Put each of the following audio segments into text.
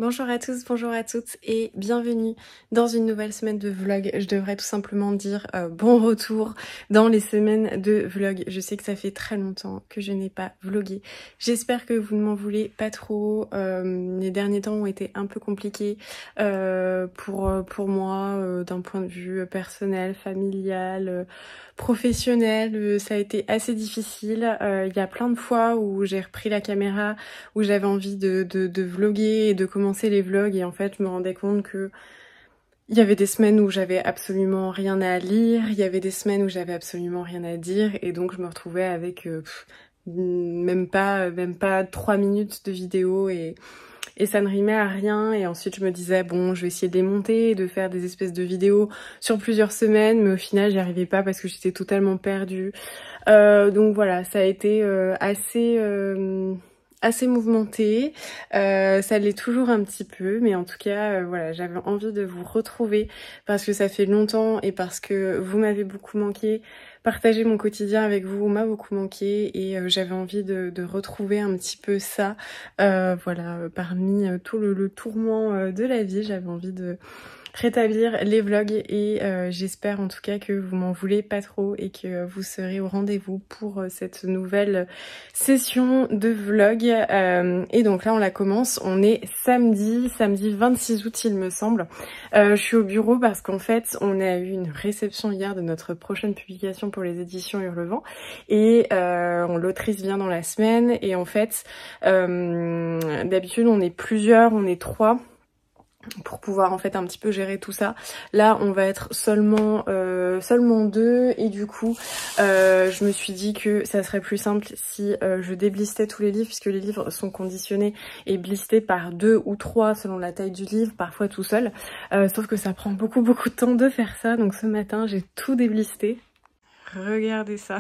Bonjour à tous, bonjour à toutes et bienvenue dans une nouvelle semaine de vlog. Je devrais tout simplement dire bon retour dans les semaines de vlog. Je sais que ça fait très longtemps que je n'ai pas vlogué. J'espère que vous ne m'en voulez pas trop. Les derniers temps ont été un peu compliqués pour moi d'un point de vue personnel, familial, professionnel. Ça a été assez difficile. Il y a plein de fois où j'ai repris la caméra, où j'avais envie de vloguer et de commencer les vlogs et en fait je me rendais compte que il y avait des semaines où j'avais absolument rien à lire, il y avait des semaines où j'avais absolument rien à dire et donc je me retrouvais avec même pas 3 minutes de vidéo et ça ne rimait à rien. Et ensuite je me disais bon, je vais essayer de les monter, de faire des espèces de vidéos sur plusieurs semaines, mais au final j'y arrivais pas parce que j'étais totalement perdue. Donc voilà, ça a été assez mouvementé, ça l'est toujours un petit peu, mais en tout cas voilà, j'avais envie de vous retrouver parce que ça fait longtemps et parce que vous m'avez beaucoup manqué. Partager mon quotidien avec vous m'a beaucoup manqué et j'avais envie de retrouver un petit peu ça, voilà, parmi tout le tourment de la vie, j'avais envie de rétablir les vlogs et j'espère en tout cas que vous m'en voulez pas trop et que vous serez au rendez-vous pour cette nouvelle session de vlog. Et donc là on la commence, on est samedi 26 août il me semble. Je suis au bureau parce qu'en fait on a eu une réception hier de notre prochaine publication pour les éditions Hurlevent et l'autrice vient dans la semaine et en fait d'habitude on est plusieurs, on est 3 pour pouvoir en fait un petit peu gérer tout ça. Là on va être seulement 2 et du coup je me suis dit que ça serait plus simple si je déblistais tous les livres puisque les livres sont conditionnés et blistés par 2 ou 3 selon la taille du livre, parfois tout seul. Sauf que ça prend beaucoup de temps de faire ça, donc ce matin j'ai tout déblisté. Regardez ça.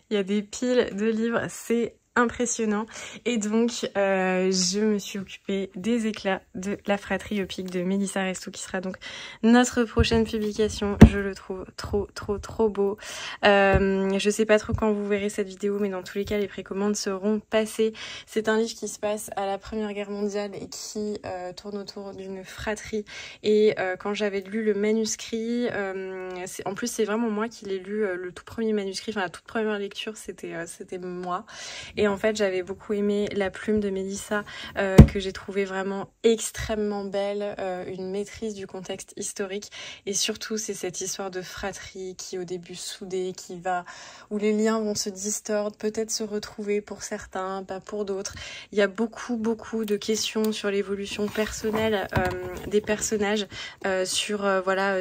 Il y a des piles de livres, c'est impressionnant. Et donc je me suis occupée des éclats de La fratrie Opique de Mélissa Restou qui sera donc notre prochaine publication. Je le trouve trop beau. Je sais pas trop quand vous verrez cette vidéo, mais dans tous les cas les précommandes seront passées. C'est un livre qui se passe à la Première Guerre mondiale et qui tourne autour d'une fratrie et quand j'avais lu le manuscrit, en plus c'est vraiment moi qui l'ai lu, le tout premier manuscrit, enfin la toute première lecture c'était moi. Et en fait j'avais beaucoup aimé la plume de Mélissa que j'ai trouvé vraiment extrêmement belle, une maîtrise du contexte historique et surtout c'est cette histoire de fratrie qui au début soudée, où les liens vont se distordre, peut-être se retrouver pour certains, pas pour d'autres. Il y a beaucoup de questions sur l'évolution personnelle des personnages, sur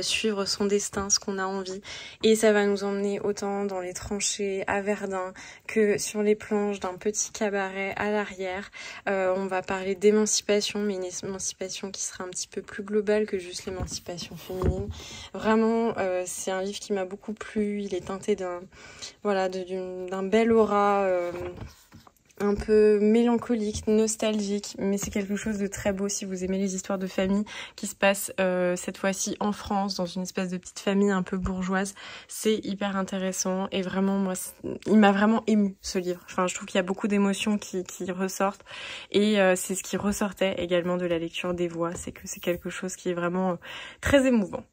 suivre son destin, ce qu'on a envie et ça va nous emmener autant dans les tranchées à Verdun que sur les planches d'un petit cabaret à l'arrière. On va parler d'émancipation, mais une émancipation qui sera un petit peu plus globale que juste l'émancipation féminine. Vraiment, c'est un livre qui m'a beaucoup plu. Il est teinté d'un bel aura, un peu mélancolique, nostalgique, mais c'est quelque chose de très beau si vous aimez les histoires de famille qui se passent cette fois-ci en France, dans une espèce de petite famille un peu bourgeoise. C'est hyper intéressant et vraiment, moi, il m'a vraiment émue ce livre. Enfin, je trouve qu'il y a beaucoup d'émotions qui ressortent et c'est ce qui ressortait également de la lecture des voix, c'est que c'est quelque chose qui est vraiment très émouvant.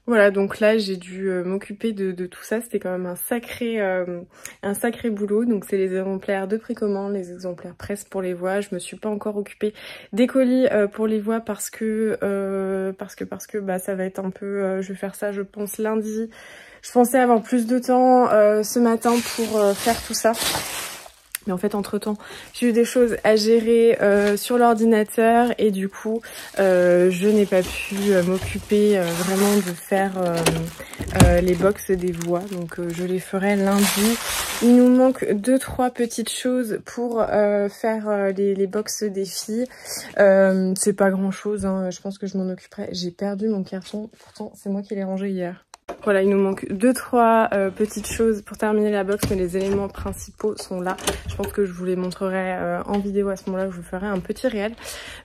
Voilà, donc là j'ai dû m'occuper de tout ça, c'était quand même un sacré boulot. Donc c'est les exemplaires de précommande, les exemplaires presse pour les voix. Je me suis pas encore occupée des colis pour les voix parce que ça va être un peu, je vais faire ça je pense lundi. Je pensais avoir plus de temps ce matin pour faire tout ça. Mais en fait entre temps j'ai eu des choses à gérer sur l'ordinateur et du coup je n'ai pas pu m'occuper vraiment de faire les box des voix, donc je les ferai lundi. Il nous manque 2-3 petites choses pour faire les box des filles. C'est pas grand chose, hein. Je pense que je m'en occuperai. J'ai perdu mon carton, pourtant c'est moi qui l'ai rangé hier. Voilà, il nous manque 2-3 petites choses pour terminer la box, mais les éléments principaux sont là. Je pense que je vous les montrerai en vidéo à ce moment-là, je vous ferai un petit réel.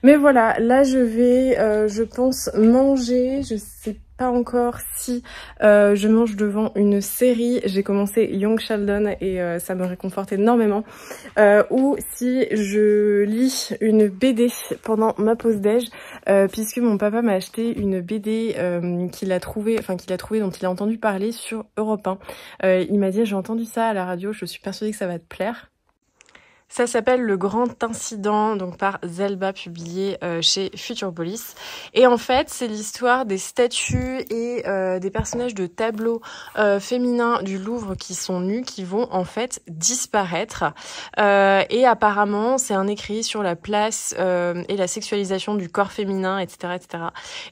Mais voilà, là je vais, je pense, manger. Je sais pas encore si je mange devant une série, j'ai commencé Young Sheldon et ça me réconforte énormément, ou si je lis une BD pendant ma pause déj, puisque mon papa m'a acheté une BD qu'il a trouvé, dont il a entendu parler sur Europe 1. Il m'a dit j'ai entendu ça à la radio, je suis persuadée que ça va te plaire. Ça s'appelle Le Grand Incident, donc par Zelba, publié chez Futuropolis. Et en fait, c'est l'histoire des statues et des personnages de tableaux féminins du Louvre qui sont nus, qui vont en fait disparaître. Et apparemment, c'est un écrit sur la place et la sexualisation du corps féminin, etc., etc.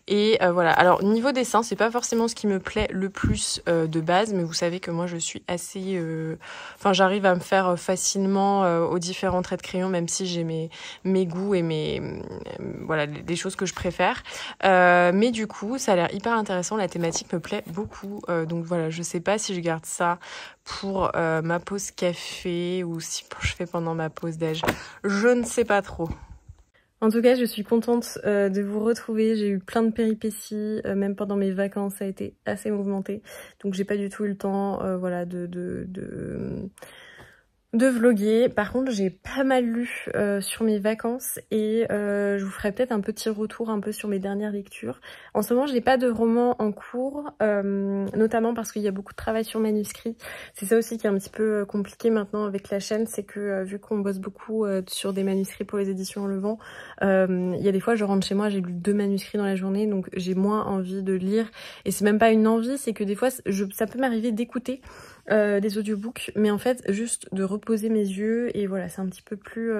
Et voilà. Alors niveau dessin, c'est pas forcément ce qui me plaît le plus de base, mais vous savez que moi, je suis assez, j'arrive à me faire facilement aux différents traits de crayon, même si j'ai mes goûts et voilà, des choses que je préfère. Mais du coup, ça a l'air hyper intéressant. La thématique me plaît beaucoup. Donc voilà, je sais pas si je garde ça pour ma pause café ou si je fais pendant ma pause déj. Je ne sais pas trop. En tout cas, je suis contente de vous retrouver. J'ai eu plein de péripéties, même pendant mes vacances, ça a été assez mouvementé. Donc j'ai pas du tout eu le temps, voilà, de vlogger. Par contre, j'ai pas mal lu sur mes vacances et je vous ferai peut-être un petit retour un peu sur mes dernières lectures. En ce moment, j'ai pas de roman en cours, notamment parce qu'il y a beaucoup de travail sur manuscrit. C'est ça aussi qui est un petit peu compliqué maintenant avec la chaîne, c'est que vu qu'on bosse beaucoup sur des manuscrits pour les éditions Le Vent, il y a des fois je rentre chez moi, j'ai lu 2 manuscrits dans la journée, donc j'ai moins envie de lire. Et c'est même pas une envie, c'est que des fois ça peut m'arriver d'écouter des audiobooks, mais en fait juste de reposer mes yeux et voilà, c'est un petit peu plus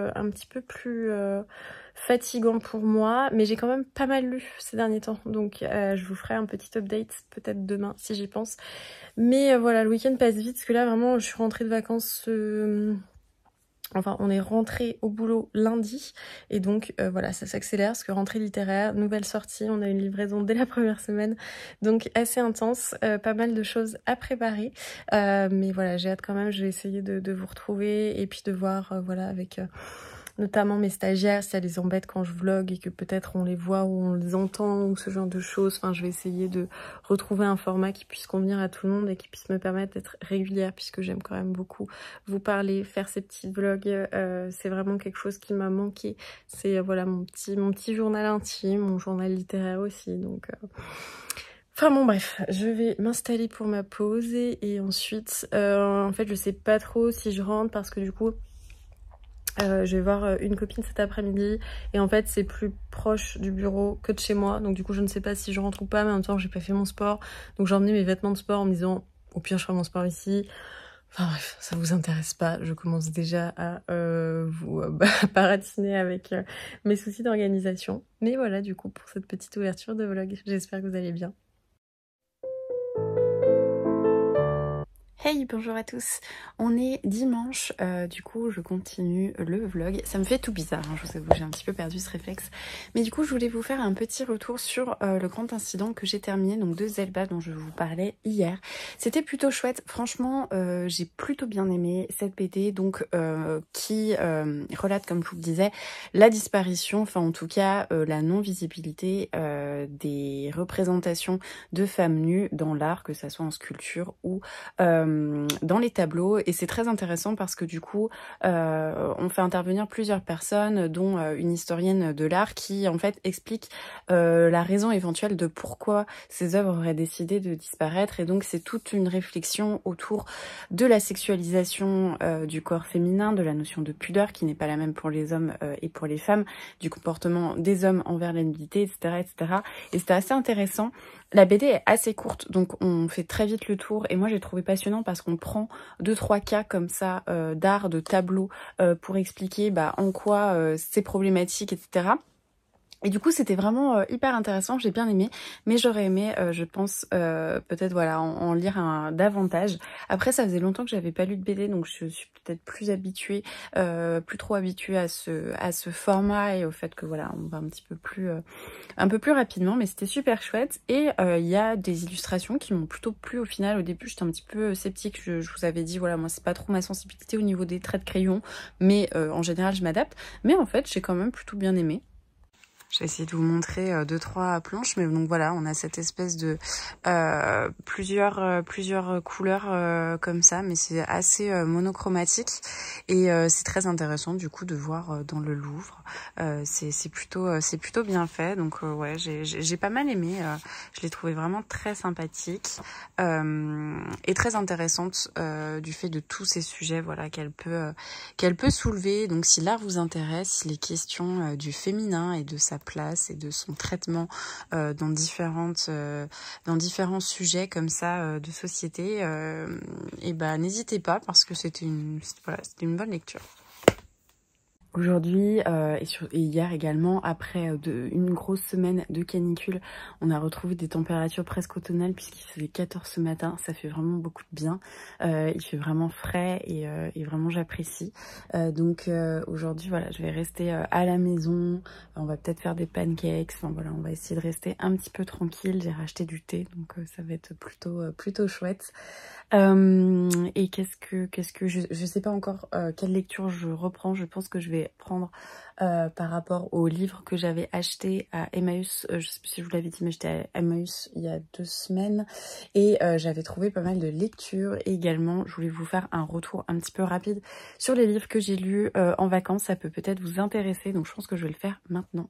fatigant pour moi, mais j'ai quand même pas mal lu ces derniers temps, donc je vous ferai un petit update peut-être demain si j'y pense. Mais voilà, le week-end passe vite parce que là vraiment je suis rentrée de vacances enfin, on est rentré au boulot lundi et donc voilà, ça s'accélère parce que rentrée littéraire, nouvelle sortie, on a une livraison dès la première semaine, donc assez intense, pas mal de choses à préparer, mais voilà, j'ai hâte quand même, je vais essayer de vous retrouver et puis de voir, voilà, avec notamment mes stagiaires, si ça les embête quand je vlog et que peut-être on les voit ou on les entend ou ce genre de choses. Enfin, je vais essayer de retrouver un format qui puisse convenir à tout le monde et qui puisse me permettre d'être régulière puisque j'aime quand même beaucoup vous parler, faire ces petits vlogs. C'est vraiment quelque chose qui m'a manqué. C'est voilà mon petit journal intime, mon journal littéraire aussi. Donc enfin bon bref, je vais m'installer pour ma pause et ensuite en fait je sais pas trop si je rentre parce que du coup je vais voir une copine cet après-midi et en fait c'est plus proche du bureau que de chez moi, donc du coup je ne sais pas si je rentre ou pas, mais en même temps j'ai pas fait mon sport, donc j'ai emmené mes vêtements de sport en me disant au pire je ferai mon sport ici. Enfin bref, ça vous intéresse pas, je commence déjà à vous baratiner avec mes soucis d'organisation. Mais voilà du coup pour cette petite ouverture de vlog, j'espère que vous allez bien. Hey, bonjour à tous, on est dimanche, du coup je continue le vlog, ça me fait tout bizarre, hein, je vous avoue, j'ai un petit peu perdu ce réflexe, mais du coup je voulais vous faire un petit retour sur le grand incident que j'ai terminé, donc de Zelba dont je vous parlais hier. C'était plutôt chouette, franchement j'ai plutôt bien aimé cette BD, donc qui relate, comme je vous le disais, la disparition, enfin en tout cas la non-visibilité des représentations de femmes nues dans l'art, que ça soit en sculpture ou dans les tableaux, et c'est très intéressant parce que du coup on fait intervenir plusieurs personnes dont une historienne de l'art qui en fait explique la raison éventuelle de pourquoi ces œuvres auraient décidé de disparaître, et donc c'est toute une réflexion autour de la sexualisation du corps féminin, de la notion de pudeur qui n'est pas la même pour les hommes et pour les femmes, du comportement des hommes envers la nudité, etc., etc. Et c'était assez intéressant. La BD est assez courte, donc on fait très vite le tour, et moi j'ai trouvé passionnant parce qu'on prend 2-3 cas comme ça d'art, de tableau, pour expliquer en quoi c'est problématique, etc. Et du coup c'était vraiment hyper intéressant, j'ai bien aimé, mais j'aurais aimé je pense peut-être voilà en lire davantage. Après ça faisait longtemps que j'avais pas lu de BD, donc je suis peut-être plus habituée, plus trop habituée à ce format et au fait que voilà on va un peu plus rapidement, mais c'était super chouette. Et il y a des illustrations qui m'ont plutôt plu au final. Au début j'étais un petit peu sceptique, je vous avais dit voilà moi c'est pas trop ma sensibilité au niveau des traits de crayon, mais en général je m'adapte, mais en fait j'ai quand même plutôt bien aimé. Je vais essayer de vous montrer 2-3 planches, mais donc voilà, on a cette espèce de plusieurs couleurs comme ça, mais c'est assez monochromatique et c'est très intéressant du coup de voir dans le Louvre. C'est plutôt bien fait, donc ouais, j'ai pas mal aimé. Je l'ai trouvé vraiment très sympathique et très intéressante du fait de tous ces sujets, voilà, qu'elle peut soulever. Donc si l'art vous intéresse, si les questions du féminin et de sa place et de son traitement dans différents sujets comme ça de société, et ben n'hésitez pas parce que c'était une bonne lecture. Aujourd'hui et hier également, après une grosse semaine de canicule, on a retrouvé des températures presque automnales puisqu'il faisait 14 ce matin. Ça fait vraiment beaucoup de bien. Il fait vraiment frais et vraiment j'apprécie. Donc aujourd'hui, voilà, je vais rester à la maison. On va peut-être faire des pancakes. Enfin voilà, on va essayer de rester un petit peu tranquille. J'ai racheté du thé, donc ça va être plutôt chouette. Et qu'est-ce que je sais pas encore quelle lecture je reprends. Je pense que je vais prendre par rapport au livre que j'avais acheté à Emmaüs. Je sais plus si je vous l'avais dit, mais j'étais à Emmaüs il y a 2 semaines et j'avais trouvé pas mal de lectures. Et également, je voulais vous faire un retour un petit peu rapide sur les livres que j'ai lus en vacances. Ça peut-être vous intéresser, donc je pense que je vais le faire maintenant.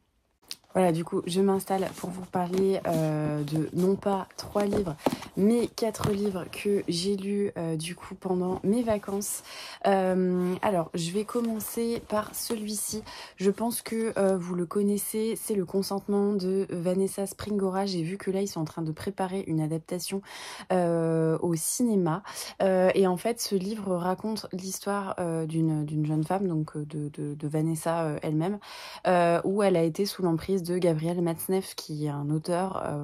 Voilà, du coup, je m'installe pour vous parler de non pas 3 livres, mais 4 livres que j'ai lus du coup pendant mes vacances. Alors, je vais commencer par celui-ci. Je pense que vous le connaissez, c'est Le Consentement de Vanessa Springora. J'ai vu que là, ils sont en train de préparer une adaptation au cinéma. Et en fait, ce livre raconte l'histoire d'une jeune femme, donc de Vanessa elle-même, où elle a été sous l'emprise de Gabriel Matzneff, qui est un auteur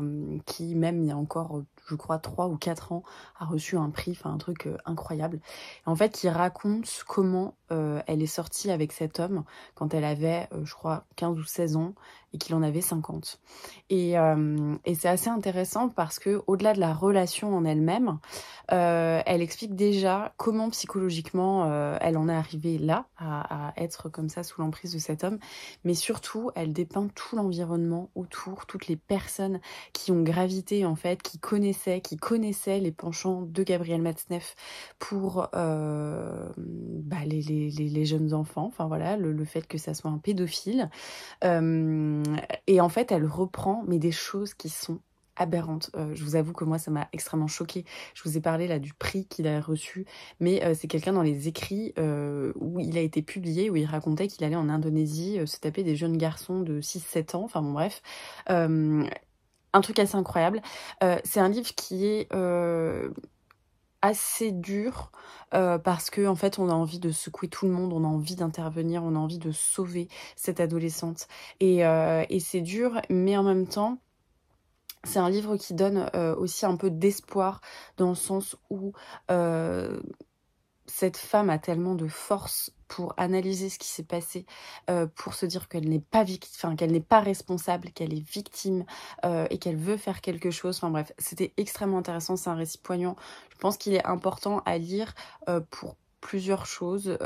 qui, même il y a encore, je crois, 3 ou 4 ans, a reçu un prix, enfin un truc incroyable. Et en fait, qui raconte comment elle est sortie avec cet homme quand elle avait, je crois, 15 ou 16 ans et qu'il en avait 50. Et c'est assez intéressant parce que au-delà de la relation en elle-même, elle explique déjà comment psychologiquement elle en est arrivée là, à être comme ça sous l'emprise de cet homme. Mais surtout, elle dépeint tout l'environnement autour, toutes les personnes qui ont gravité en fait, qui connaissaient les penchants de Gabriel Matzneff pour les jeunes enfants. Enfin voilà, le fait que ça soit un pédophile. Et en fait, elle reprend mais des choses qui sont aberrante. Je vous avoue que moi, ça m'a extrêmement choquée. Je vous ai parlé là du prix qu'il a reçu, mais c'est quelqu'un dans les écrits où il a été publié, où il racontait qu'il allait en Indonésie se taper des jeunes garçons de 6-7 ans, enfin bon bref. Un truc assez incroyable. C'est un livre qui est assez dur parce que en fait on a envie de secouer tout le monde, on a envie d'intervenir, on a envie de sauver cette adolescente et c'est dur, mais en même temps c'est un livre qui donne aussi un peu d'espoir dans le sens où cette femme a tellement de force pour analyser ce qui s'est passé, pour se dire qu'elle n'est pas qu'elle n'est pas responsable, qu'elle est victime et qu'elle veut faire quelque chose. Enfin bref, c'était extrêmement intéressant, c'est un récit poignant. Je pense qu'il est important à lire pour plusieurs choses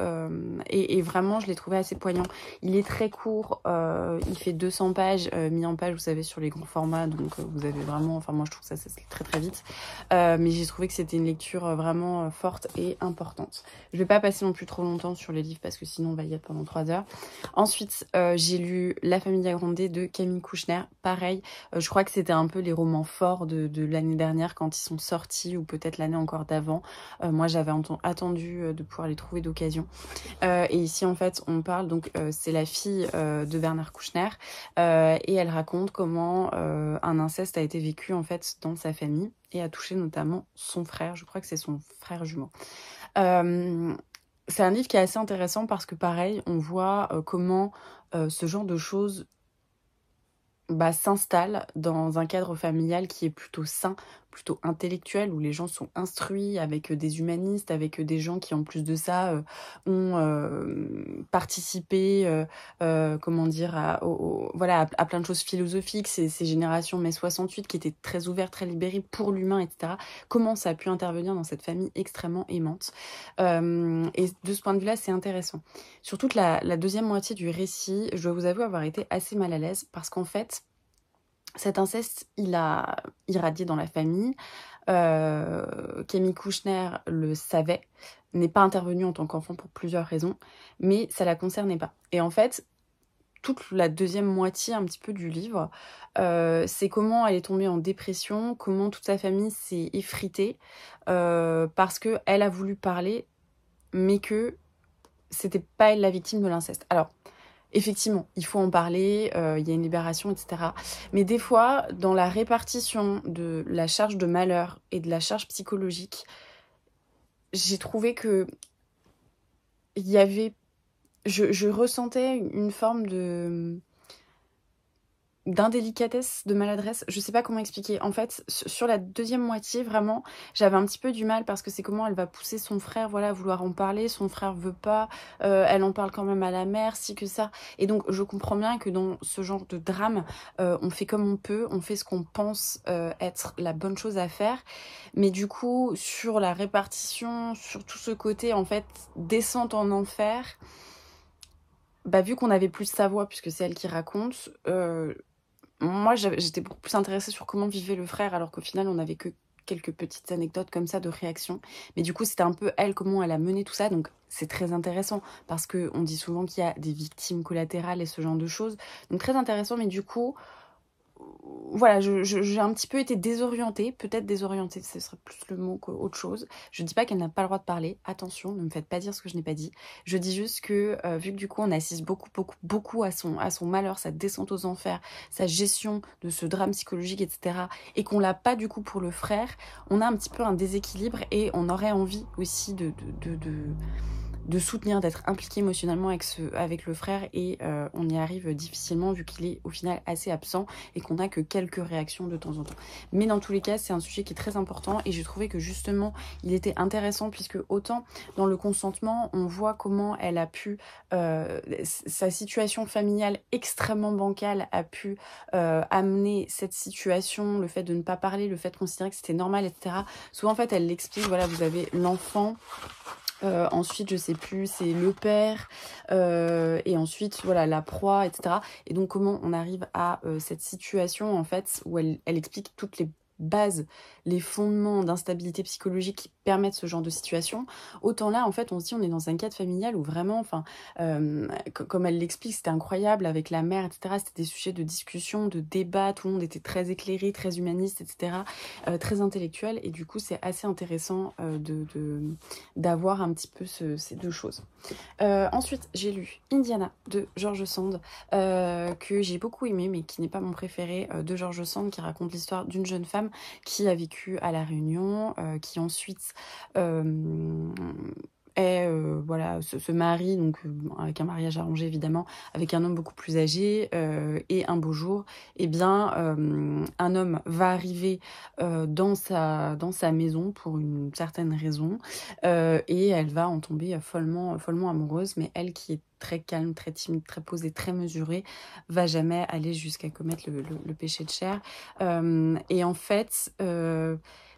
et vraiment je l'ai trouvé assez poignant. Il est très court, il fait 200 pages mis en page, vous savez, sur les grands formats, donc vous avez vraiment, enfin moi je trouve que ça se lit très très vite, mais j'ai trouvé que c'était une lecture vraiment forte et importante. Je vais pas passer non plus trop longtemps sur les livres parce que sinon on va y être pendant 3 heures. Ensuite j'ai lu La Famille Agrandée de Camille Kouchner. Pareil, je crois que c'était un peu les romans forts de l'année dernière quand ils sont sortis, ou peut-être l'année encore d'avant. Moi j'avais attendu de pouvoir les trouver d'occasion. Et ici en fait on parle, donc c'est la fille de Bernard Kouchner et elle raconte comment un inceste a été vécu en fait dans sa famille et a touché notamment son frère, je crois que c'est son frère jumeau. C'est un livre qui est assez intéressant parce que pareil on voit comment ce genre de choses s'installe dans un cadre familial qui est plutôt sain, plutôt intellectuel, où les gens sont instruits, avec des humanistes, avec des gens qui, en plus de ça, ont participé, comment dire, voilà, à plein de choses philosophiques, ces générations mai 68 qui étaient très ouvertes, très libérées pour l'humain, etc. Comment ça a pu intervenir dans cette famille extrêmement aimante. Et de ce point de vue-là, c'est intéressant. Surtout que la deuxième moitié du récit, je dois vous avouer avoir été assez mal à l'aise, parce qu'en fait, cet inceste, il a irradié dans la famille. Camille Kouchner le savait, n'est pas intervenue en tant qu'enfant pour plusieurs raisons, mais ça la concernait pas. Et en fait, toute la deuxième moitié un petit peu du livre, c'est comment elle est tombée en dépression, comment toute sa famille s'est effritée, parce qu'elle a voulu parler, mais que c'était pas elle la victime de l'inceste. Alors, effectivement, il faut en parler, il y a une libération, etc. Mais des fois, dans la répartition de la charge de malheur et de la charge psychologique, j'ai trouvé que il y avait... Je ressentais une forme d'indélicatesse, de maladresse, je sais pas comment expliquer. En fait, sur la deuxième moitié, vraiment, j'avais un petit peu du mal parce que c'est comment elle va pousser son frère, voilà, à vouloir en parler. Son frère veut pas, elle en parle quand même à la mère, si que ça. Et donc, je comprends bien que dans ce genre de drame, on fait comme on peut, on fait ce qu'on pense être la bonne chose à faire. Mais du coup, sur la répartition, sur tout ce côté, en fait, descente en enfer, vu qu'on avait plus sa voix, puisque c'est elle qui raconte, moi, j'étais beaucoup plus intéressée sur comment vivait le frère, alors qu'au final, on n'avait que quelques petites anecdotes comme ça de réaction. Mais du coup, c'était un peu elle, comment elle a mené tout ça. Donc, c'est très intéressant parce qu'on dit souvent qu'il y a des victimes collatérales et ce genre de choses. Donc, très intéressant. Mais du coup, voilà, j'ai un petit peu été désorientée, peut-être désorientée, ce serait plus le mot qu'autre chose. Je dis pas qu'elle n'a pas le droit de parler, attention, ne me faites pas dire ce que je n'ai pas dit. Je dis juste que, vu que du coup on assiste beaucoup à son malheur, sa descente aux enfers, sa gestion de ce drame psychologique, etc., et qu'on l'a pas du coup pour le frère, on a un petit peu un déséquilibre et on aurait envie aussi de soutenir, d'être impliqué émotionnellement avec le frère, et on y arrive difficilement vu qu'il est au final assez absent et qu'on n'a que quelques réactions de temps en temps. Mais dans tous les cas, c'est un sujet qui est très important et j'ai trouvé que justement il était intéressant, puisque autant dans le consentement, on voit comment elle a pu, sa situation familiale extrêmement bancale a pu amener cette situation, le fait de ne pas parler, le fait de considérer que c'était normal, etc. Souvent en fait elle l'explique, voilà, vous avez l'enfant, ensuite, je sais plus, c'est le père, et ensuite, voilà, la proie, etc. Et donc, comment on arrive à cette situation, en fait, où elle explique toutes les bases, les fondements d'instabilité psychologique qui permettent ce genre de situation. Autant là, en fait, on se dit, on est dans un cadre familial où vraiment, enfin, comme elle l'explique, c'était incroyable avec la mère, etc. C'était des sujets de discussion, de débat, tout le monde était très éclairé, très humaniste, etc., très intellectuel. Et du coup, c'est assez intéressant d'avoir un petit peu ces deux choses. Ensuite, j'ai lu Indiana de George Sand, que j'ai beaucoup aimé, mais qui n'est pas mon préféré, de George Sand, qui raconte l'histoire d'une jeune femme qui a vécu à La Réunion, qui ensuite voilà, se marie, donc avec un mariage arrangé évidemment, avec un homme beaucoup plus âgé, et un beau jour, eh bien, un homme va arriver dans sa maison pour une certaine raison, et elle va en tomber follement amoureuse, mais elle qui est très calme, très timide, très posée, très mesurée, va jamais aller jusqu'à commettre le péché de chair. Et en fait,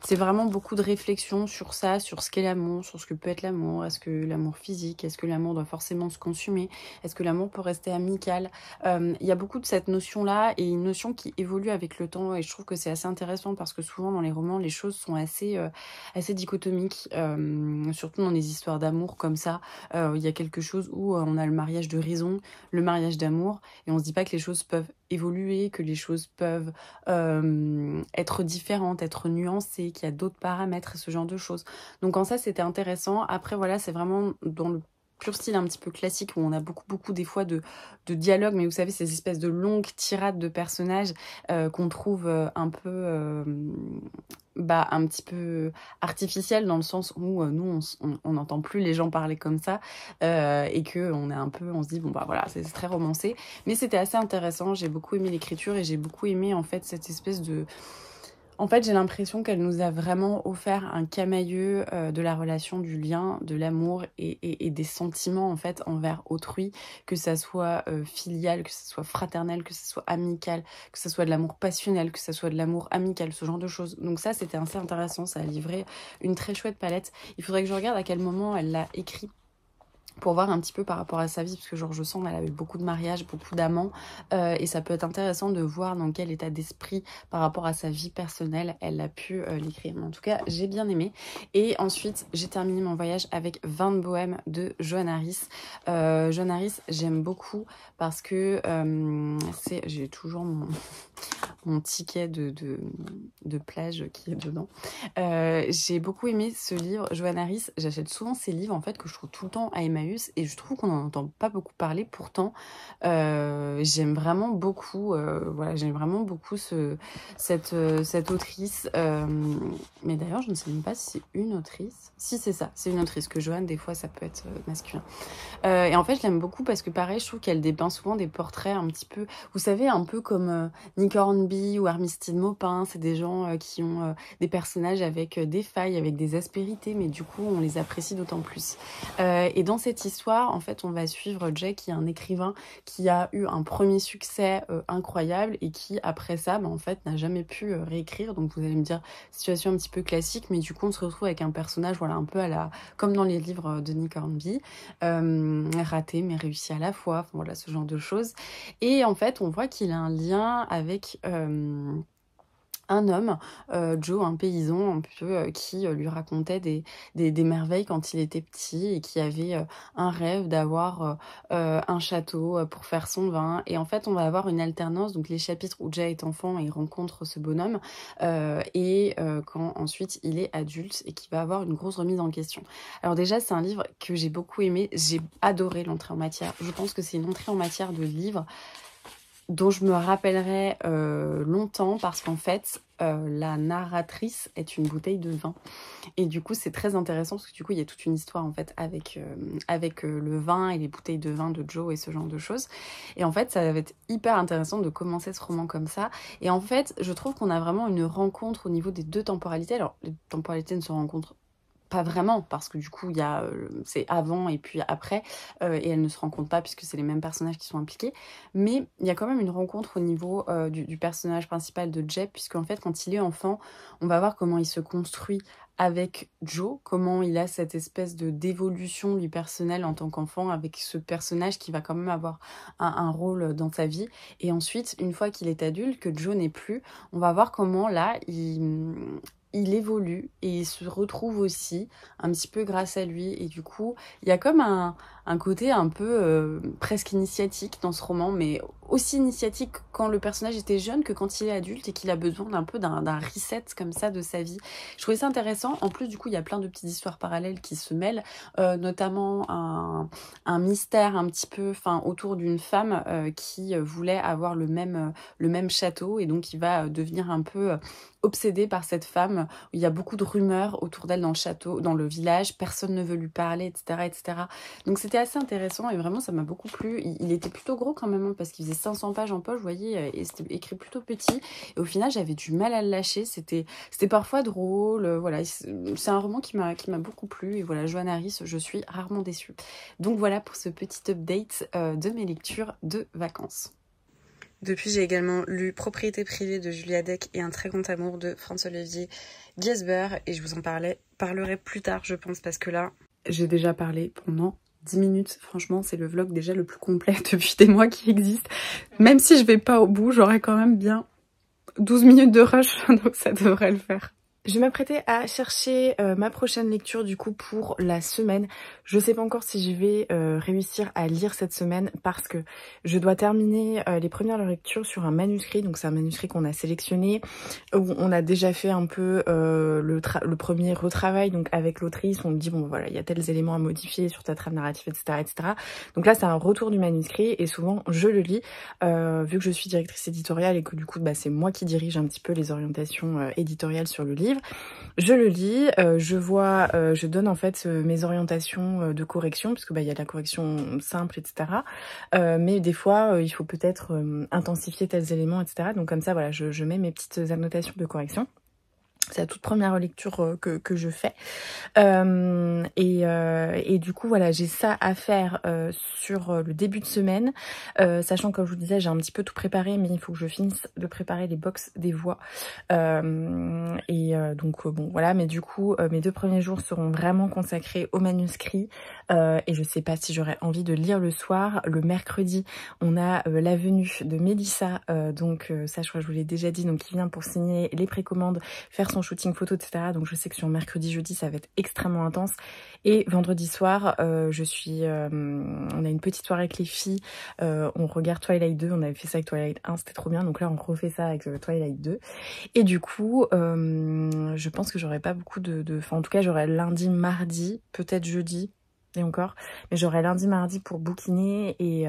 c'est vraiment beaucoup de réflexion sur ça, sur ce qu'est l'amour, sur ce que peut être l'amour. Est-ce que l'amour physique, est-ce que l'amour doit forcément se consumer? Est-ce que l'amour peut rester amical? Il y a beaucoup de cette notion-là, et une notion qui évolue avec le temps, et je trouve que c'est assez intéressant parce que souvent dans les romans, les choses sont assez dichotomiques, surtout dans les histoires d'amour comme ça. Il y a quelque chose où on a le mariage de raison, le mariage d'amour, et on se dit pas que les choses peuvent évoluer, que les choses peuvent être différentes, être nuancées, qu'il y a d'autres paramètres et ce genre de choses. Donc en ça, c'était intéressant. Après, voilà, c'est vraiment dans le pur style un petit peu classique où on a beaucoup des fois de dialogues, mais vous savez, ces espèces de longues tirades de personnages qu'on trouve un peu... un petit peu artificiel dans le sens où nous on n'entend plus les gens parler comme ça et que on se dit bon bah voilà, c'est très romancé, mais c'était assez intéressant. J'ai beaucoup aimé l'écriture et j'ai beaucoup aimé en fait cette espèce de... En fait, j'ai l'impression qu'elle nous a vraiment offert un camailleux de la relation, du lien, de l'amour et des sentiments en fait envers autrui, que ça soit filial, que ça soit fraternel, que ça soit amical, que ça soit de l'amour passionnel, que ça soit de l'amour amical, ce genre de choses. Donc ça, c'était assez intéressant, ça a livré une très chouette palette. Il faudrait que je regarde à quel moment elle l'a écrit, pour voir un petit peu par rapport à sa vie, parce que genre je sens qu'elle a eu beaucoup de mariages, beaucoup d'amants, et ça peut être intéressant de voir dans quel état d'esprit par rapport à sa vie personnelle elle a pu l'écrire. Mais en tout cas, j'ai bien aimé. Et ensuite, j'ai terminé mon voyage avec 20 de Bohème de Johanna Harris. Johanna Harris, j'aime beaucoup parce que j'ai toujours mon ticket de plage qui est dedans. J'ai beaucoup aimé ce livre. Johanna Harris, j'achète souvent ces livres en fait que je trouve tout le temps à Emmaüs et je trouve qu'on n'en entend pas beaucoup parler. Pourtant, j'aime vraiment beaucoup, j'aime vraiment beaucoup cette autrice. Mais d'ailleurs, je ne sais même pas si c'est une autrice. Si, c'est ça, c'est une autrice. Que Joanne, des fois, ça peut être masculin. Et en fait, je l'aime beaucoup parce que pareil, je trouve qu'elle dépeint souvent des portraits un petit peu, vous savez, un peu comme Nick Hornby ou Armistead Maupin. C'est des gens qui ont des personnages avec des failles, avec des aspérités, mais du coup, on les apprécie d'autant plus. Et dans cette histoire, en fait, on va suivre Jay, qui est un écrivain qui a eu un premier succès incroyable et qui, après ça, en fait, n'a jamais pu réécrire. Donc, vous allez me dire, situation un petit peu classique, mais du coup, on se retrouve avec un personnage, voilà, un peu à la, comme dans les livres de Nick Hornby, raté mais réussi à la fois, enfin, voilà, ce genre de choses. Et en fait, on voit qu'il a un lien avec un homme, Joe, un paysan un peu, qui lui racontait des merveilles quand il était petit et qui avait un rêve d'avoir un château pour faire son vin. Et en fait, on va avoir une alternance, donc les chapitres où Jay est enfant et il rencontre ce bonhomme, et quand ensuite il est adulte et qu'il va avoir une grosse remise en question. Alors déjà, c'est un livre que j'ai beaucoup aimé, j'ai adoré l'entrée en matière. Je pense que c'est une entrée en matière de livre dont je me rappellerai longtemps parce qu'en fait, la narratrice est une bouteille de vin. Et du coup, c'est très intéressant parce que du coup, il y a toute une histoire en fait avec le vin et les bouteilles de vin de Joe et ce genre de choses. Et en fait, ça va être hyper intéressant de commencer ce roman comme ça. Et en fait, je trouve qu'on a vraiment une rencontre au niveau des deux temporalités. Alors, les temporalités ne se rencontrent pas vraiment, parce que du coup, il y a c'est avant et puis après, et elles ne se rencontrent pas puisque c'est les mêmes personnages qui sont impliqués. Mais il y a quand même une rencontre au niveau du personnage principal de Jay, puisqu'en fait, quand il est enfant, on va voir comment il se construit avec Joe, comment il a cette espèce d'évolution du personnel en tant qu'enfant avec ce personnage qui va quand même avoir un rôle dans sa vie. Et ensuite, une fois qu'il est adulte, que Joe n'est plus, on va voir comment là, il évolue et il se retrouve aussi un petit peu grâce à lui. Et du coup, il y a comme un côté un peu presque initiatique dans ce roman, mais aussi initiatique quand le personnage était jeune que quand il est adulte et qu'il a besoin d'un reset comme ça de sa vie. Je trouvais ça intéressant. En plus, du coup, il y a plein de petites histoires parallèles qui se mêlent, notamment un mystère un petit peu autour d'une femme qui voulait avoir le même château, et donc il va devenir un peu obsédé par cette femme. Il y a beaucoup de rumeurs autour d'elle dans le château, dans le village, personne ne veut lui parler, etc., etc. Donc c'était assez intéressant et vraiment ça m'a beaucoup plu. Il était plutôt gros quand même, parce qu'il faisait 500 pages en poche, vous voyez, et c'était écrit plutôt petit. Et au final, j'avais du mal à le lâcher. C'était parfois drôle, voilà. C'est un roman qui m'a beaucoup plu. Et voilà, Johanna Harris, je suis rarement déçue. Donc voilà pour ce petit update de mes lectures de vacances. Depuis, j'ai également lu Propriété privée de Julia Deck et Un très grand amour de Franz-Olivier Giesbert, et je vous en parlerai plus tard, je pense, parce que là, j'ai déjà parlé pendant 10 minutes. Franchement, c'est le vlog déjà le plus complet depuis des mois qui existe. Même si je vais pas au bout, j'aurai quand même bien 12 minutes de rush, donc ça devrait le faire. Je m'apprêtais à chercher ma prochaine lecture du coup pour la semaine. Je sais pas encore si je vais réussir à lire cette semaine parce que je dois terminer les premières lectures sur un manuscrit. Donc c'est un manuscrit qu'on a sélectionné, où on a déjà fait un peu le premier retravail donc avec l'autrice. On me dit bon voilà, il y a tels éléments à modifier sur ta trame narrative, etc. etc. Donc là c'est un retour du manuscrit et souvent je le lis vu que je suis directrice éditoriale et que du coup c'est moi qui dirige un petit peu les orientations éditoriales sur le livre. Je le lis, je donne en fait mes orientations de correction, parce que il y a de la correction simple, etc. Mais des fois, il faut peut-être intensifier tels éléments, etc. Donc comme ça, voilà, je mets mes petites annotations de correction. C'est la toute première lecture que je fais. Et du coup, voilà, j'ai ça à faire sur le début de semaine. Sachant que, comme je vous disais, j'ai un petit peu tout préparé, mais il faut que je finisse de préparer les box des voix. Donc, bon, voilà. Mais du coup, mes 2 premiers jours seront vraiment consacrés au manuscrit. Et je sais pas si j'aurais envie de lire le soir. Le mercredi, on a la venue de Mélissa. Donc, ça, je crois que je vous l'ai déjà dit. Donc, qui vient pour signer les précommandes, faire son shooting photo, etc. Donc je sais que sur mercredi, jeudi, ça va être extrêmement intense. Et vendredi soir, on a une petite soirée avec les filles. On regarde Twilight 2. On avait fait ça avec Twilight 1, c'était trop bien. Donc là, on refait ça avec Twilight 2. Et du coup, je pense que j'aurai pas beaucoup Enfin, en tout cas, j'aurai lundi, mardi, peut-être jeudi, et encore. Mais j'aurai lundi, mardi pour bouquiner et...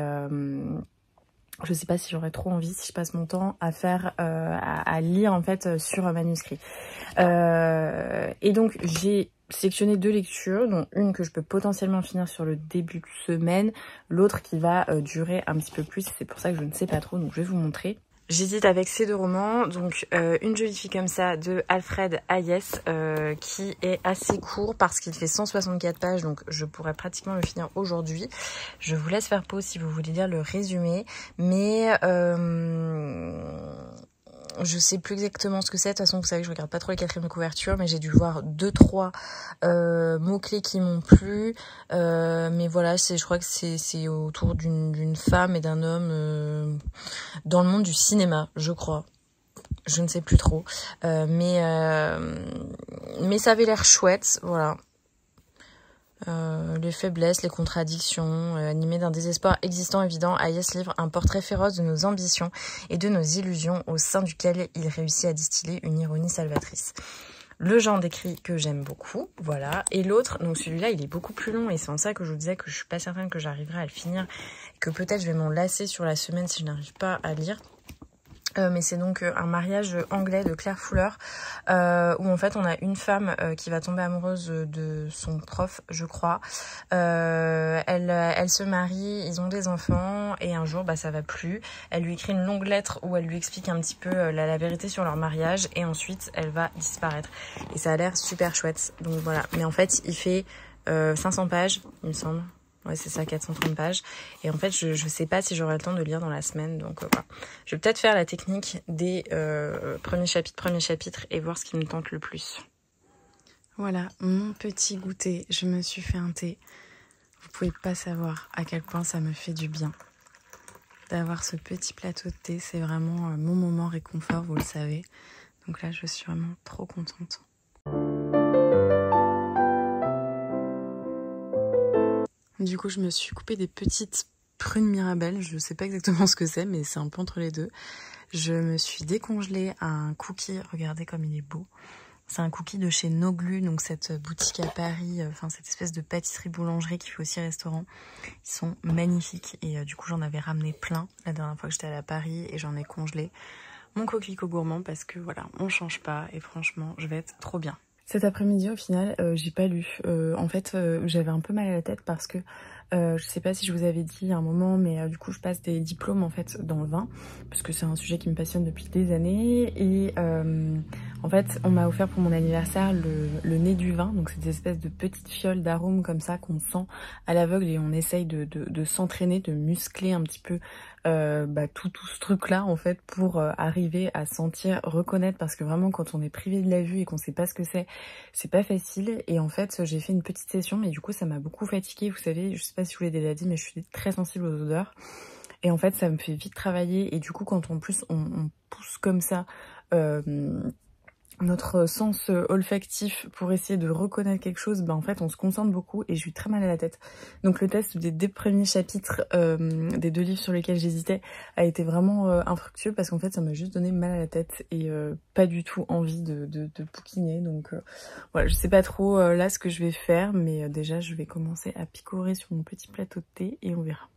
je sais pas si j'aurais trop envie, si je passe mon temps à faire, à lire en fait sur un manuscrit. Et donc j'ai sélectionné 2 lectures, dont une que je peux potentiellement finir sur le début de semaine, l'autre qui va durer un petit peu plus. C'est pour ça que je ne sais pas trop, donc je vais vous montrer. J'hésite avec ces 2 romans, donc Une jolie fille comme ça de Alfred Hayes, qui est assez court parce qu'il fait 164 pages, donc je pourrais pratiquement le finir aujourd'hui. Je vous laisse faire pause si vous voulez lire le résumé, mais je sais plus exactement ce que c'est. De toute façon, vous savez que je regarde pas trop les 4e couvertures, mais j'ai dû voir 2-3 mots-clés qui m'ont plu. Mais voilà, je crois que c'est autour d'une femme et d'un homme dans le monde du cinéma, je crois. Je ne sais plus trop. Mais ça avait l'air chouette, voilà. Les faiblesses, les contradictions, animées d'un désespoir existant évident, Hayes livre un portrait féroce de nos ambitions et de nos illusions au sein duquel il réussit à distiller une ironie salvatrice. Le genre d'écrit que j'aime beaucoup, voilà. Et l'autre, donc celui-là, il est beaucoup plus long et c'est en ça que je vous disais que je suis pas certaine que j'arriverai à le finir, que peut-être je vais m'en lasser sur la semaine si je n'arrive pas à lire. Mais c'est donc un mariage anglais de Claire Fuller où en fait on a une femme qui va tomber amoureuse de son prof, je crois. Elle se marie, ils ont des enfants et un jour ça va plus. Elle lui écrit une longue lettre où elle lui explique un petit peu la vérité sur leur mariage et ensuite elle va disparaître. Et ça a l'air super chouette. Donc voilà. Mais en fait il fait 500 pages, il me semble. Ouais, c'est ça, 430 pages. Et en fait, je sais pas si j'aurai le temps de lire dans la semaine. Donc, voilà. Je vais peut-être faire la technique des premiers chapitres et voir ce qui me tente le plus. Voilà, mon petit goûter. Je me suis fait un thé. Vous pouvez pas savoir à quel point ça me fait du bien d'avoir ce petit plateau de thé. C'est vraiment mon moment réconfort, vous le savez. Donc là, je suis vraiment trop contente. Du coup, je me suis coupé des petites prunes Mirabelle. Je sais pas exactement ce que c'est, mais c'est un peu entre les deux. Je me suis décongelé un cookie. Regardez comme il est beau. C'est un cookie de chez No Glu, donc cette boutique à Paris, enfin cette espèce de pâtisserie-boulangerie qui fait aussi restaurant. Ils sont magnifiques et du coup, j'en avais ramené plein la dernière fois que j'étais allée à Paris et j'en ai congelé mon coquelicot gourmand parce que voilà, on change pas et franchement, je vais être trop bien. Cet après-midi, au final, j'ai pas lu. En fait, j'avais un peu mal à la tête parce que je sais pas si je vous avais dit à un moment, mais du coup, je passe des diplômes en fait dans le vin parce que c'est un sujet qui me passionne depuis des années. Et en fait, on m'a offert pour mon anniversaire le nez du vin. Donc, c'est des espèces de petites fioles d'arômes comme ça qu'on sent à l'aveugle et on essaye de s'entraîner, de muscler un petit peu tout ce truc là en fait pour arriver à sentir, reconnaître, parce que vraiment quand on est privé de la vue et qu'on sait pas ce que c'est pas facile. Et en fait j'ai fait une petite session mais du coup ça m'a beaucoup fatiguée, vous savez, je sais pas si je vous l'ai déjà dit mais je suis très sensible aux odeurs et en fait ça me fait vite travailler et du coup quand en plus on pousse comme ça notre sens olfactif pour essayer de reconnaître quelque chose, en fait on se concentre beaucoup et j'ai eu très mal à la tête. Donc le test des premiers chapitres des 2 livres sur lesquels j'hésitais a été vraiment infructueux parce qu'en fait ça m'a juste donné mal à la tête et pas du tout envie de bouquiner. Donc voilà, je sais pas trop là ce que je vais faire, mais déjà je vais commencer à picorer sur mon petit plateau de thé et on verra.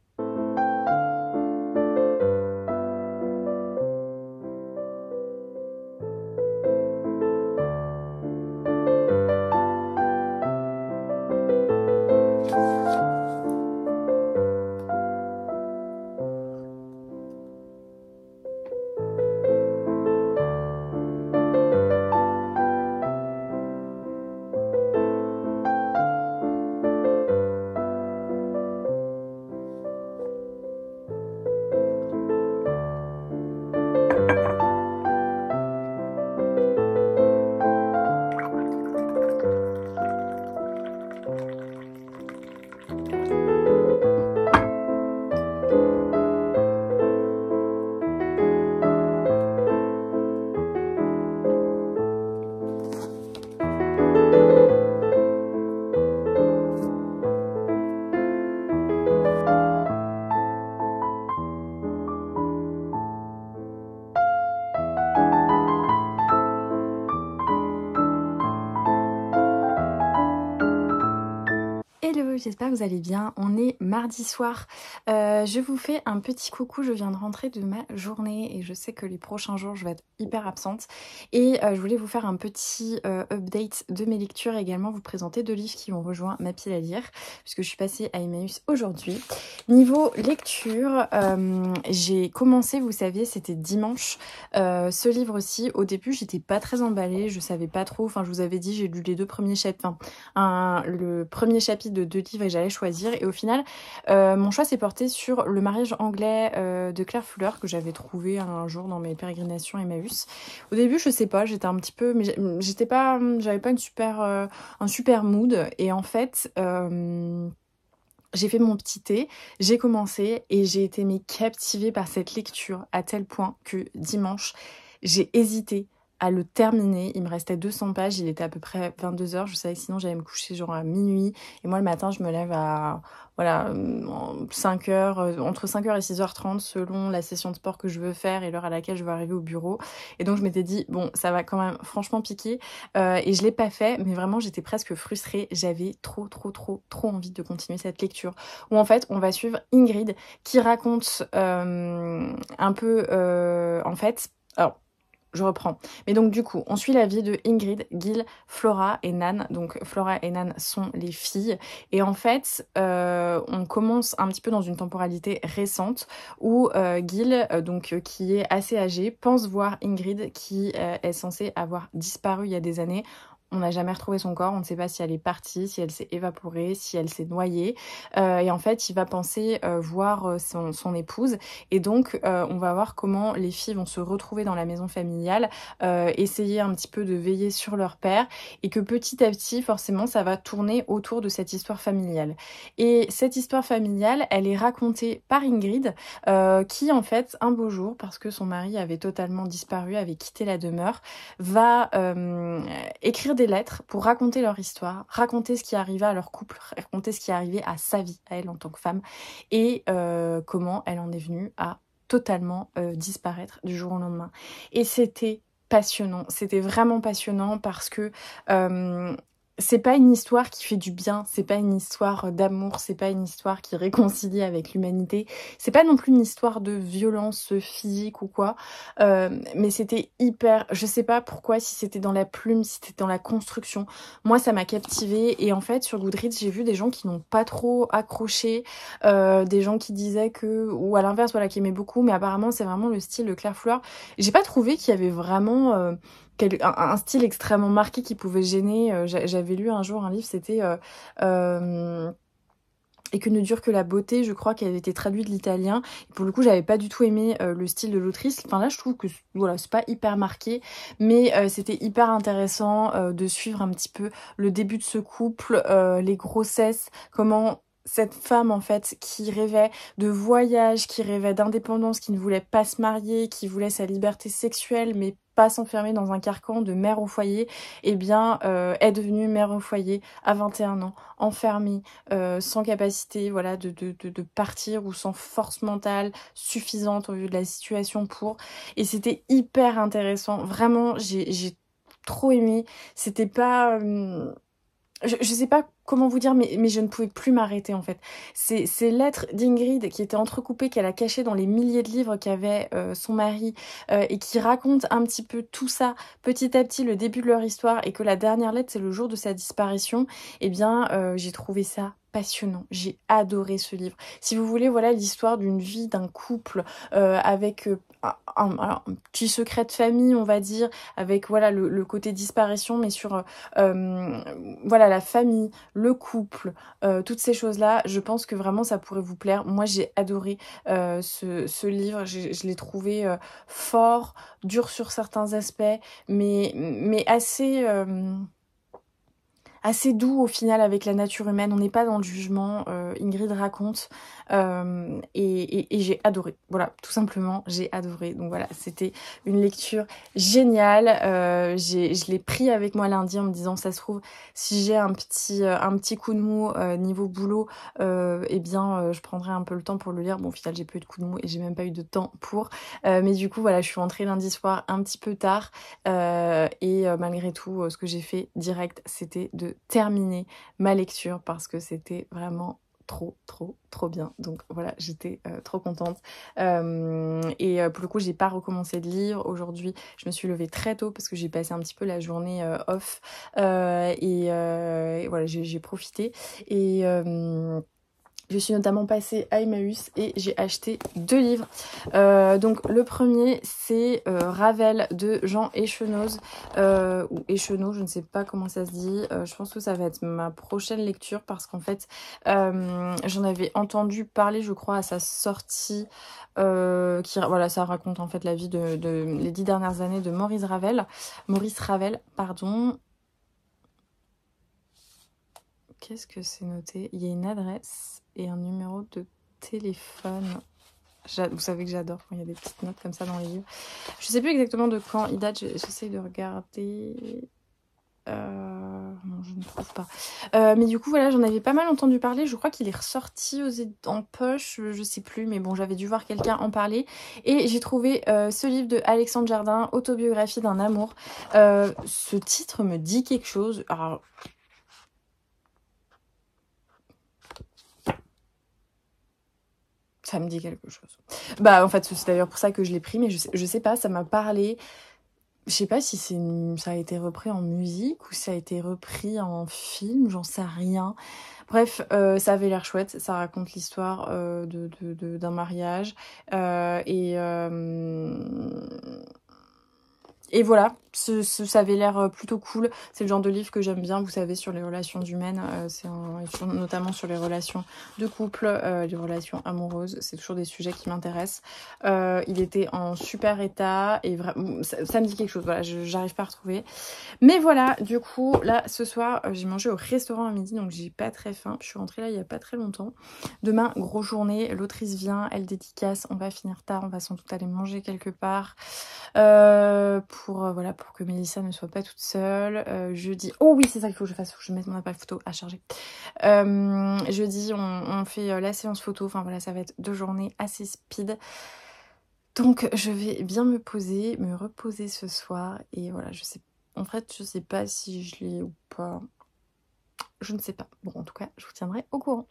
Hello, j'espère que vous allez bien. On est mardi soir. Je vous fais un petit coucou. Je viens de rentrer de ma journée et je sais que les prochains jours, je vais être hyper absente. Et je voulais vous faire un petit update de mes lectures et également vous présenter 2 livres qui ont rejoint ma pile à lire puisque je suis passée à Emmaüs aujourd'hui. Niveau lecture, j'ai commencé, vous savez, c'était dimanche. Ce livre-ci, au début, j'étais pas très emballée. Je savais pas trop. Enfin, je vous avais dit, j'ai lu les 2 premiers chapitres. Enfin, le premier chapitre de 2 livres et j'allais choisir et au final mon choix s'est porté sur Le mariage anglais de Claire Fuller que j'avais trouvé un jour dans mes pérégrinations Emmaüs. Au début je sais pas, j'étais un petit peu, mais j'avais pas un super mood et en fait j'ai fait mon petit thé, j'ai commencé et j'ai été captivée par cette lecture à tel point que dimanche j'ai hésité à le terminer. Il me restait 200 pages, il était à peu près 22h. Je savais que sinon j'allais me coucher genre à minuit. Et moi le matin je me lève à 5h, entre 5h et 6h30 selon la session de sport que je veux faire et l'heure à laquelle je veux arriver au bureau. Et donc je m'étais dit bon ça va quand même franchement piquer. Et je l'ai pas fait, mais vraiment j'étais presque frustrée. J'avais trop envie de continuer cette lecture. Où en fait on va suivre Ingrid qui raconte un peu en fait... Alors, je reprends. Mais donc du coup, on suit la vie de Ingrid, Gil, Flora et Nan. Donc Flora et Nan sont les filles. Et en fait, on commence un petit peu dans une temporalité récente où Gil, qui est assez âgée, pense voir Ingrid qui est censée avoir disparu il y a des années. On n'a jamais retrouvé son corps, on ne sait pas si elle est partie, si elle s'est évaporée, si elle s'est noyée. Et en fait, il va penser voir son épouse. Et donc, on va voir comment les filles vont se retrouver dans la maison familiale, essayer un petit peu de veiller sur leur père. Et que petit à petit, forcément, ça va tourner autour de cette histoire familiale. Et cette histoire familiale, elle est racontée par Ingrid, qui en fait, un beau jour, parce que son mari avait totalement disparu, avait quitté la demeure, va écrire des lettres pour raconter leur histoire, raconter ce qui arrivait à leur couple, raconter ce qui arrivait à sa vie, à elle en tant que femme, et comment elle en est venue à totalement disparaître du jour au lendemain. Et c'était passionnant, c'était vraiment passionnant parce que c'est pas une histoire qui fait du bien, c'est pas une histoire d'amour, c'est pas une histoire qui réconcilie avec l'humanité, c'est pas non plus une histoire de violence physique ou quoi, mais c'était hyper, je sais pas pourquoi, si c'était dans la plume, si c'était dans la construction, moi ça m'a captivée. Et en fait sur Goodreads j'ai vu des gens qui n'ont pas trop accroché, des gens qui disaient que, ou à l'inverse voilà, qui aimaient beaucoup, mais apparemment c'est vraiment le style de Claire Fuller. J'ai pas trouvé qu'il y avait vraiment un style extrêmement marqué qui pouvait gêner. J'avais lu un jour un livre, c'était Et que ne dure que la beauté, je crois qu'elle avait été traduite de l'italien. Pour le coup, j'avais pas du tout aimé le style de l'autrice. Enfin là, je trouve que voilà, c'est pas hyper marqué, mais c'était hyper intéressant de suivre un petit peu le début de ce couple, les grossesses, comment cette femme en fait qui rêvait de voyage, qui rêvait d'indépendance, qui ne voulait pas se marier, qui voulait sa liberté sexuelle mais pas s'enfermer dans un carcan de mère au foyer, eh bien est devenue mère au foyer à 21 ans, enfermée, sans capacité voilà de partir ou sans force mentale suffisante au vu de la situation pour. Et c'était hyper intéressant, vraiment j'ai trop aimé. C'était pas je sais pas comment vous dire, mais je ne pouvais plus m'arrêter en fait. Ces lettres d'Ingrid qui étaient entrecoupées, qu'elle a cachées dans les milliers de livres qu'avait son mari et qui racontent un petit peu tout ça petit à petit, le début de leur histoire, et que la dernière lettre c'est le jour de sa disparition, eh bien j'ai trouvé ça passionnant. J'ai adoré ce livre. Si vous voulez, voilà l'histoire d'une vie d'un couple avec un petit secret de famille, on va dire, avec voilà le côté disparition, mais sur voilà la famille, le couple, toutes ces choses-là, je pense que vraiment ça pourrait vous plaire. Moi j'ai adoré ce livre, je l'ai trouvé fort, dur sur certains aspects, mais assez doux au final avec la nature humaine. On n'est pas dans le jugement, Ingrid raconte et j'ai adoré, voilà, tout simplement j'ai adoré. Donc voilà, c'était une lecture géniale. Je l'ai pris avec moi lundi en me disant ça se trouve si j'ai un petit coup de mou niveau boulot, eh bien je prendrai un peu le temps pour le lire. Bon au final j'ai pas eu de coup de mou et j'ai même pas eu de temps pour, mais du coup voilà, je suis rentrée lundi soir un petit peu tard et malgré tout ce que j'ai fait direct c'était de terminer ma lecture parce que c'était vraiment trop bien. Donc voilà, j'étais trop contente et pour le coup j'ai pas recommencé de lire aujourd'hui. Je me suis levée très tôt parce que j'ai passé un petit peu la journée off et voilà j'ai profité et je suis notamment passée à Emmaüs et j'ai acheté 2 livres. Donc le premier c'est Ravel de Jean Echenoz ou Echenoz, je ne sais pas comment ça se dit. Je pense que ça va être ma prochaine lecture parce qu'en fait j'en avais entendu parler je crois à sa sortie voilà, ça raconte en fait la vie de les 10 dernières années de Maurice Ravel, pardon. Qu'est-ce que c'est noté? Il y a une adresse et un numéro de téléphone. Vous savez que j'adore quand il y a des petites notes comme ça dans les livres. Je sais plus exactement de quand il date. J'essaie de regarder. Non, je ne trouve pas. Mais du coup, voilà, j'en avais pas mal entendu parler. Je crois qu'il est ressorti en poche. Je sais plus, mais bon, j'avais dû voir quelqu'un en parler. Et j'ai trouvé ce livre de Alexandre Jardin, Autobiographie d'un amour. Ce titre me dit quelque chose. Alors, ça me dit quelque chose. Bah en fait c'est d'ailleurs pour ça que je l'ai pris, mais je sais pas, ça m'a parlé. Je sais pas si ça a été repris en musique ou ça a été repris en film, j'en sais rien. Bref, ça avait l'air chouette, ça raconte l'histoire d'un mariage et voilà, ça avait l'air plutôt cool. C'est le genre de livre que j'aime bien, vous savez, sur les relations humaines, notamment sur les relations de couple, les relations amoureuses. C'est toujours des sujets qui m'intéressent. Il était en super état et vraiment, ça me dit quelque chose. Voilà, j'arrive pas à retrouver. Mais voilà, du coup, là, ce soir, j'ai mangé au restaurant à midi, donc j'ai pas très faim. Je suis rentrée là il y a pas très longtemps. Demain, grosse journée, l'autrice vient, elle dédicace, on va finir tard, on va sans doute aller manger quelque part. Voilà, pour que Mélissa ne soit pas toute seule. Jeudi, oh oui c'est ça qu'il faut que je fasse, faut que je mette mon appareil photo à charger. Jeudi on fait la séance photo, enfin voilà, ça va être 2 journées assez speed. Donc je vais bien me reposer ce soir et voilà, je sais pas si je l'ai ou pas. Je ne sais pas. Bon en tout cas je vous tiendrai au courant.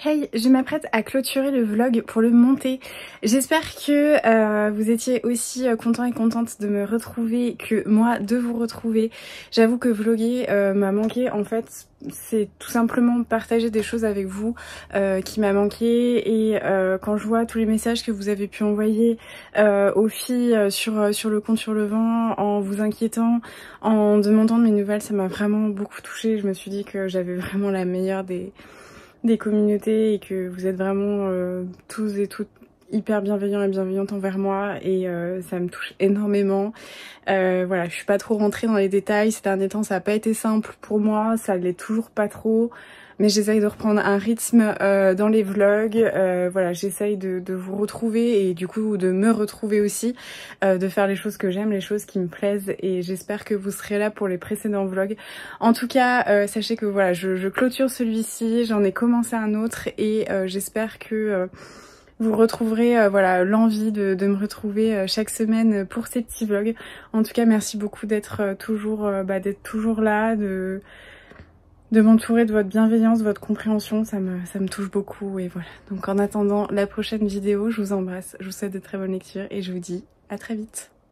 Hey, je m'apprête à clôturer le vlog pour le monter. J'espère que vous étiez aussi contents et contentes de me retrouver que moi de vous retrouver. J'avoue que vlogger m'a manqué. En fait, c'est tout simplement partager des choses avec vous qui m'a manqué. Et quand je vois tous les messages que vous avez pu envoyer aux filles sur le compte Sur le Vent, en vous inquiétant, en demandant de mes nouvelles, ça m'a vraiment beaucoup touchée. Je me suis dit que j'avais vraiment la meilleure des communautés et que vous êtes vraiment tous et toutes hyper bienveillants et bienveillantes envers moi et ça me touche énormément. Voilà, je suis pas trop rentrée dans les détails, ces derniers temps ça a pas été simple pour moi, ça l'est toujours pas trop. mais j'essaye de reprendre un rythme dans les vlogs. Voilà, j'essaye de vous retrouver et du coup de me retrouver aussi, de faire les choses que j'aime, les choses qui me plaisent, et j'espère que vous serez là pour les précédents vlogs. En tout cas, sachez que voilà, je clôture celui-ci, j'en ai commencé un autre et j'espère que vous retrouverez voilà l'envie de me retrouver chaque semaine pour ces petits vlogs. En tout cas, merci beaucoup d'être toujours là, de m'entourer de votre bienveillance, votre compréhension, ça me touche beaucoup, et voilà. Donc en attendant la prochaine vidéo, je vous embrasse, je vous souhaite de très bonnes lectures et je vous dis à très vite.